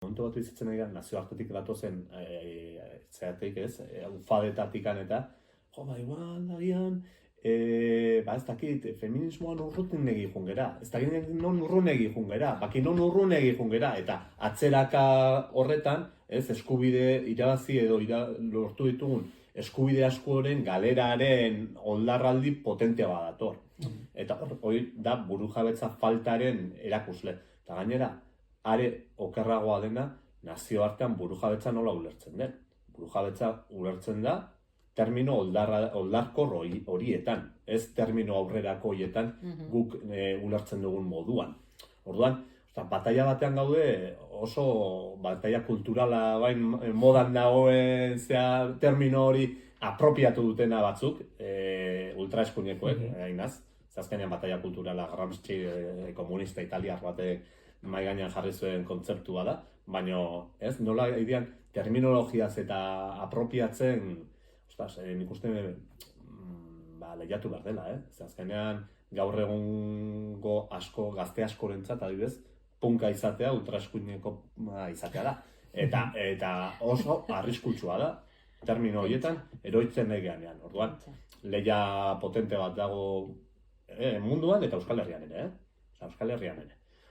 Momentu bat bizitzen ari gara, nazioartetik datozen zeatik ez, ufadetatik eta igual, agian, ez dakit, feminismoan urrutin egi jungera, ez dakit non urrun egi jungera, baki non urrun egi jungera, eta atzeraka horretan, eskubide irabazi edo lortu ditugun eskubide askoren galeraren oldarraldi potentea badator. Eta hori da burujabetza faltaren erakusle. Eta gainera, are okerragoa dena, nazioartean burujabetza nola ulertzen den. Burujabetza ulertzen da termino oldarkor horietan, ez termino aurrerako horietan guk ulertzen dugun moduan. Orduan, bataila batean gaude oso bataila kulturala bain modan dagoen termino hori apropiatu dutena batzuk, ultraeskuinekoek, hainaz. Azkenean bataila kulturala Gramsci komunista italiar batek mahai gainean jarri zuen kontzeptua da, baina nola idean terminologiaz eta apropiatzen, nik uste lehiatu behar dela, azkenean gaur egungo gazte askorentzat adibidez, punka izatea ultraeskuineko izatea da. Eta oso arriskutsua da, termino horietan, eroitzen egeanean. Orduan, lehia potente bat dago munduan eta Euskal Herrian ere. Euskal Herrian ere.